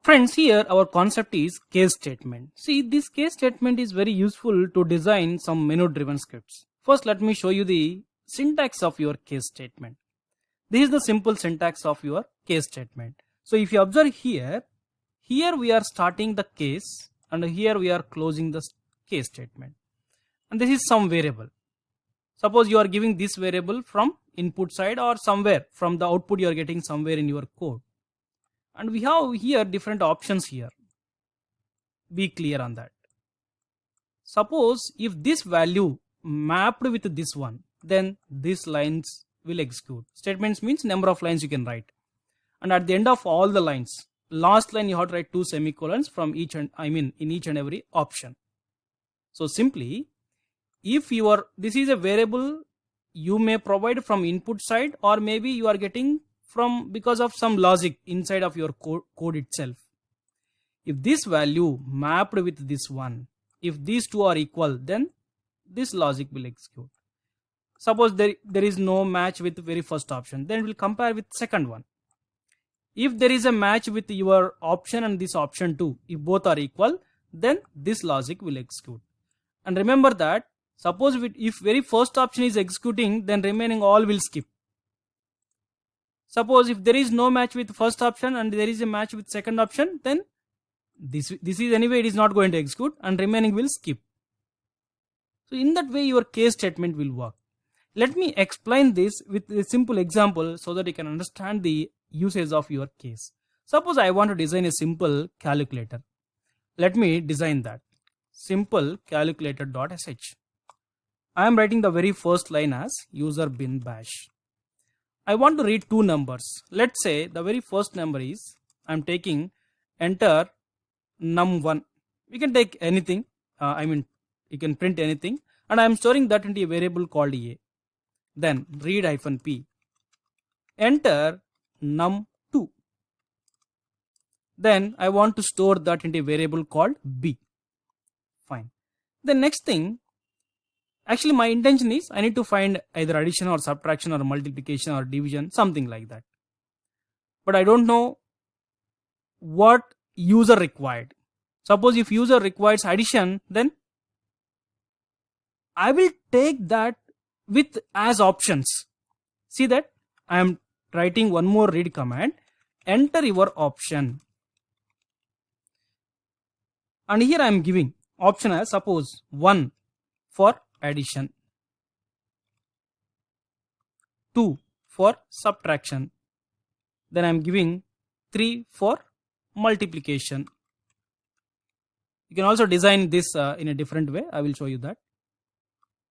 Friends, here our concept is case statement. See, this case statement is very useful to design some menu driven scripts. First, let me show you the syntax of your case statement. This is the simple syntax of your case statement. So if you observe here we are starting the case and here we are closing the case statement. And this is some variable. Suppose you are giving this variable from input side or somewhere from the output you are getting somewhere in your code. And we have here different options here. Be clear on that. Suppose if this value mapped with this one, then these lines will execute. Statements means number of lines you can write. And at the end of all the lines, last line you have to write 2 semicolons from each and in each and every option. So simply, if this is a variable you may provide from input side, or maybe you are getting from because of some logic inside of your code itself. If this value mapped with this one, if these two are equal, then this logic will execute. Suppose there is no match with the very first option, then it will compare with second one. If there is a match with your option and this option too, if both are equal, then this logic will execute. And remember that suppose if very first option is executing, then remaining all will skip. Suppose if there is no match with first option and there is a match with second option, then this is anyway it is not going to execute and remaining will skip. So in that way your case statement will work. Let me explain this with a simple example so that you can understand the usage of your case. Suppose I want to design a simple calculator. Let me design that. Simple calculator.sh. I am writing the very first line as user bin bash. I want to read two numbers. Let's say the very first number is, I am taking enter num1. We can take anything. You can print anything, and I am storing that into a variable called a. Then read -p. Enter num2. Then I want to store that into a variable called b. Fine. The next thing, actually my intention is I need to find either addition or subtraction or multiplication or division, something like that. But I don't know what user required. Suppose if user requires addition, then I will take that with as options. See that I am writing one more read command, enter your option. And here I am giving option as suppose 1 for addition, 2 for subtraction, then I am giving 3 for multiplication. You can also design this in a different way. I will show you that.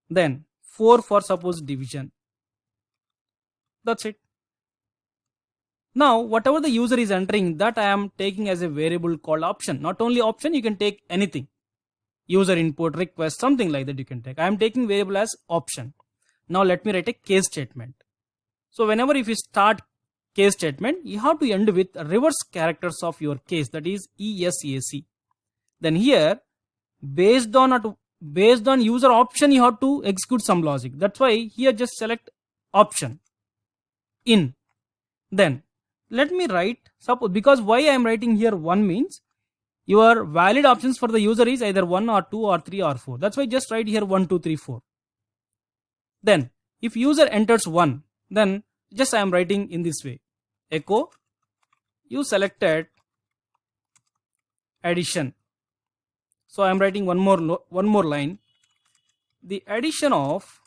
Then 4 for suppose division. That's it. Now whatever the user is entering, that I am taking as a variable called option. Not only option, you can take anything. User input, request, something like that you can take. I am taking variable as option. Now let me write a case statement. So whenever if you start case statement, you have to end with reverse characters of your case, that is ESAC. Then here based on user option you have to execute some logic. That's why here just select option in. Then let me write, suppose, because why I am writing here 1 means your valid options for the user is either 1 or 2 or 3 or 4. That's why just write here 1, 2, 3, 4. Then if user enters 1, then just I am writing in this way, echo you selected addition. So I am writing one more line. The addition of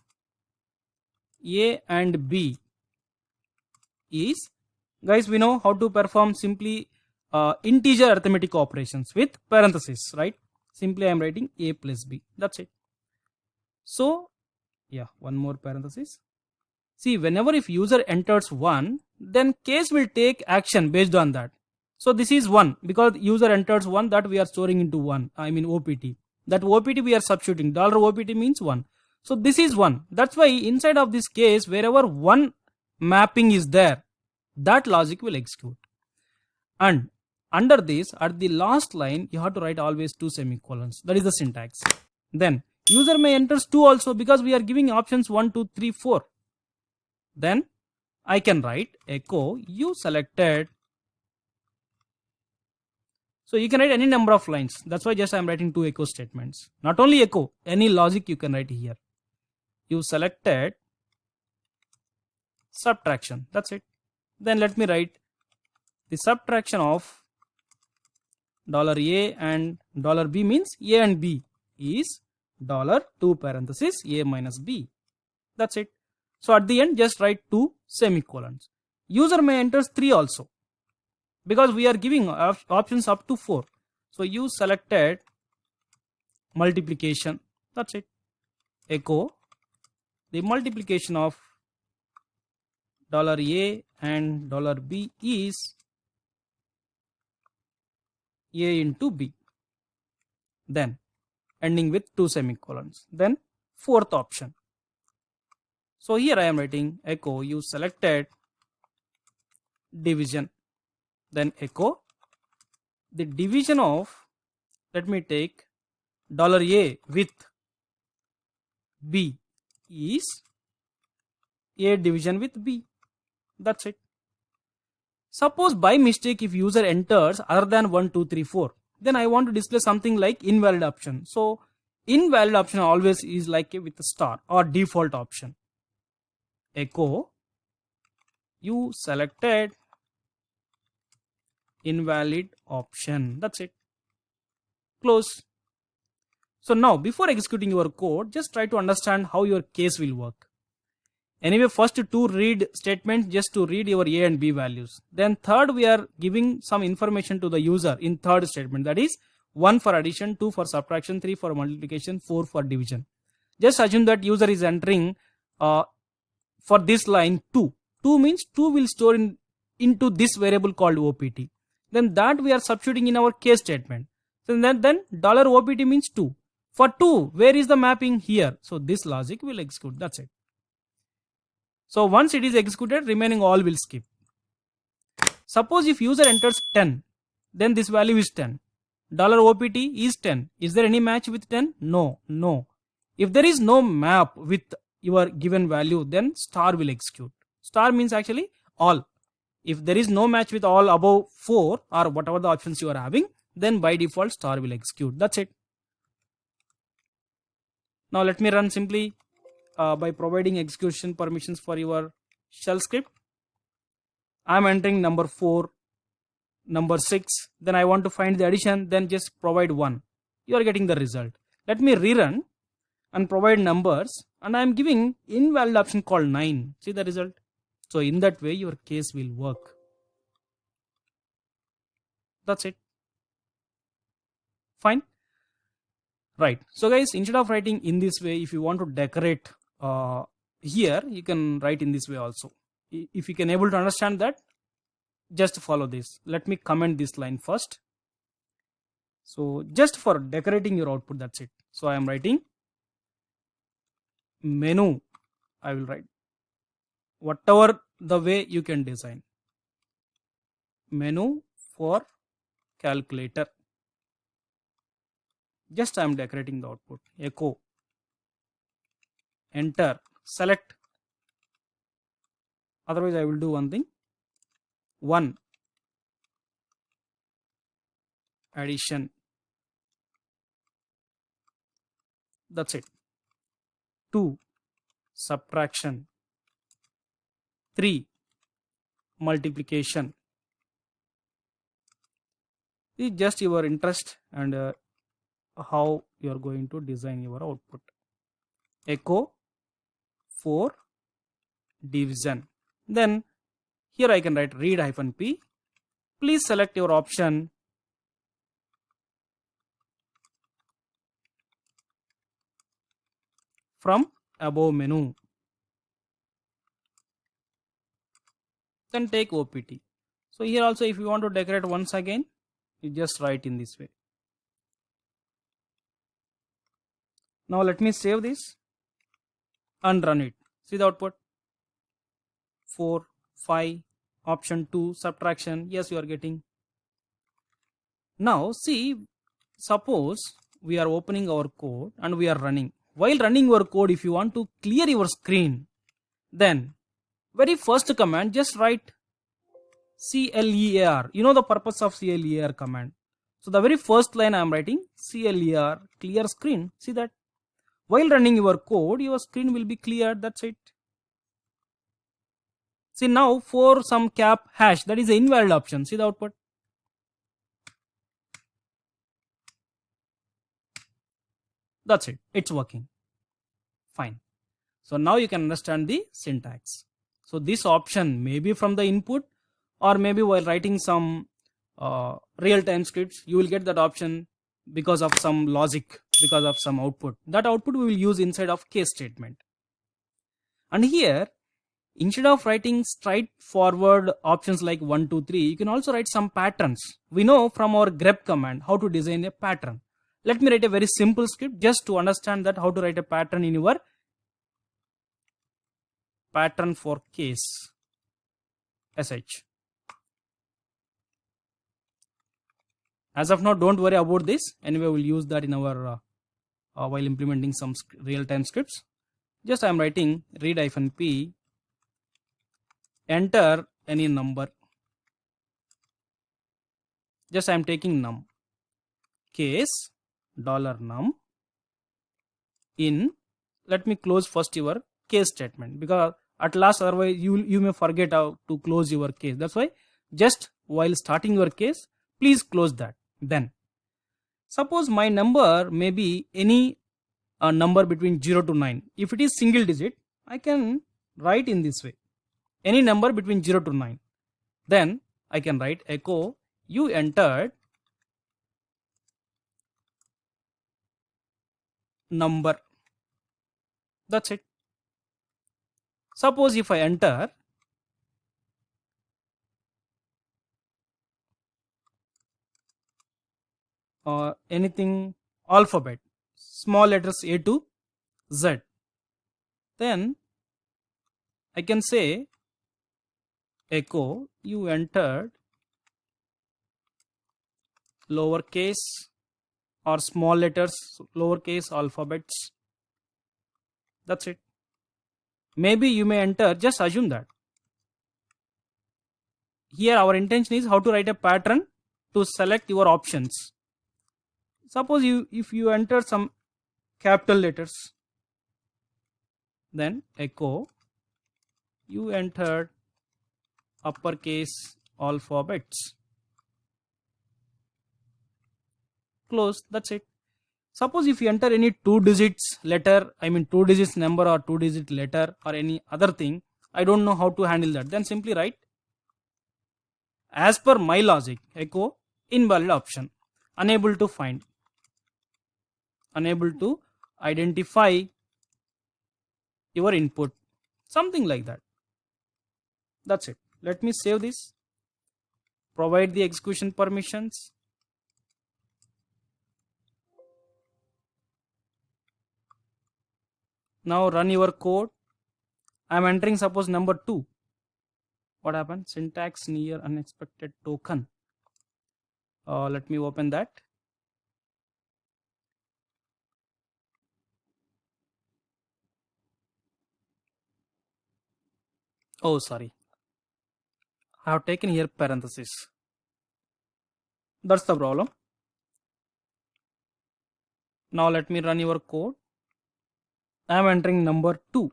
A and B is, guys, we know how to perform simply integer arithmetic operations with parenthesis, right? Simply I am writing A plus B. That's it. So yeah, one more parenthesis. See, whenever if user enters 1, then case will take action based on that. So this is 1 because user enters 1, that we are storing into 1. OPT. That OPT we are substituting. $OPT means 1. So this is 1. That's why inside of this case, wherever 1 mapping is there, that logic will execute. And under this, at the last line, you have to write always 2 semicolons. That is the syntax. Then user may enters 2 also because we are giving options 1, 2, 3, 4. Then I can write echo you selected So you can write any number of lines. That's why just I'm writing 2 echo statements. Not only echo, any logic you can write here. You selected subtraction. That's it. Then let me write the subtraction of $A and $B means A and B is $2 parenthesis A minus B. That's it. So at the end just write 2 semicolons. User may enter 3 also, because we are giving options up to 4. So you selected multiplication. That's it. Echo the multiplication of $A and $B is A into B. Then ending with 2 semicolons. Then fourth option. So here I am writing echo you selected division. Then echo the division of, let me take $A with B is A division with B. That's it. Suppose by mistake if user enters other than 1, 2, 3, 4, then I want to display something like invalid option. So invalid option always is like with a star or default option. Echo you selected invalid option. That's it. Close. So now before executing your code, just try to understand how your case will work. Anyway, first 2 read statements just to read your A and B values. Then third we are giving some information to the user in third statement, that is 1 for addition, 2 for subtraction, 3 for multiplication, 4 for division. Just assume that user is entering for this line 2. 2 means 2 will store into this variable called OPT. Then that we are substituting in our case statement. So then $OPT means 2. For 2, where is the mapping? Here. So this logic will execute. That's it. So once it is executed, remaining all will skip. Suppose if user enters 10, then this value is 10. $OPT is 10. Is there any match with 10? No. If there is no map with your given value, then star will execute. Star means actually all. If there is no match with all above 4 or whatever the options you are having, then by default star will execute. That's it. Now let me run simply by providing execution permissions for your shell script. I am entering number 4, number 6, then I want to find the addition, then just provide 1. You are getting the result. Let me rerun and provide numbers, and I am giving invalid option called 9. See the result? So in that way your case will work. That's it. Fine. Right. So guys, instead of writing in this way, if you want to decorate here, you can write in this way also. If you can able to understand that, just follow this. Let me comment this line first. So just for decorating your output, that's it. So I am writing menu. I will write whatever the way you can design. Menu for calculator. Just I am decorating the output. Echo. Enter. Select. Otherwise I will do one thing. 1 addition. That's it. 2 subtraction. 3 multiplication. It's just your interest and how you are going to design your output. Echo 4 division. Then here I can write read-p. Please select your option. From above menu. Then take OPT. So here also if you want to decorate once again, you just write in this way. Now let me save this and run it. See the output. 4, 5, option 2, subtraction. Yes, you are getting. Now see, suppose we are opening our code and we are running. While running your code, if you want to clear your screen, then very first command, just write clear. You know the purpose of clear command. So the very first line I am writing clear, clear screen. See that? While running your code, your screen will be clear. That's it. See now for some cap hash, that is an invalid option. See the output. That's it. It's working. Fine. So now you can understand the syntax. So this option may be from the input, or maybe while writing some real-time scripts, you will get that option because of some logic, because of some output. That output we will use inside of case statement. And here, instead of writing straightforward options like 1, 2, 3, you can also write some patterns. We know from our grep command how to design a pattern. Let me write a very simple script just to understand that how to write a pattern in your pattern for case sh. As of now, don't worry about this. Anyway, we'll use that in our while implementing some real-time scripts. Just I am writing read-p, enter any number. Just I am taking num, case $num in. Let me close first your case statement, because at last otherwise you may forget how to close your case. That's why just while starting your case, please close that. Then suppose my number may be any number between 0 to 9. If it is single digit, I can write in this way, any number between 0 to 9. Then I can write echo you entered number. That's it. Suppose if I enter anything alphabet, small letters A to Z, then I can say echo you entered lowercase or small letters, lowercase alphabets. That's it. Maybe you may enter, just assume that. Here our intention is how to write a pattern to select your options. Suppose if you enter some capital letters, then echo you entered uppercase alphabets. Close. That's it. Suppose if you enter any 2 digits letter, I mean 2 digits number or 2 digit letter or any other thing, I don't know how to handle that. Then simply write as per my logic, echo invalid option, unable to find, unable to identify your input, something like that. That's it. Let me save this, provide the execution permissions. Now run your code. I am entering suppose number 2. What happened? Syntax near unexpected token. Let me open that. Oh, sorry. I have taken here parenthesis. That's the problem. Now let me run your code. I am entering number 2.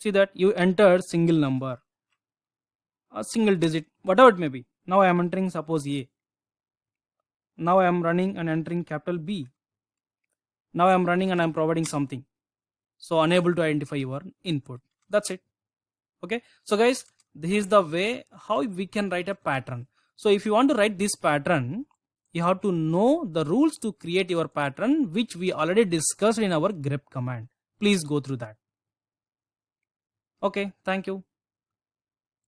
See that you entered single number, a single digit, whatever it may be. Now I am entering suppose A. Now I am running and entering capital B. Now I am running and I am providing something. So unable to identify your input. That's it. Okay. So guys, this is the way how we can write a pattern. So if you want to write this pattern, you have to know the rules to create your pattern, which we already discussed in our grep command. Please go through that. Okay, thank you.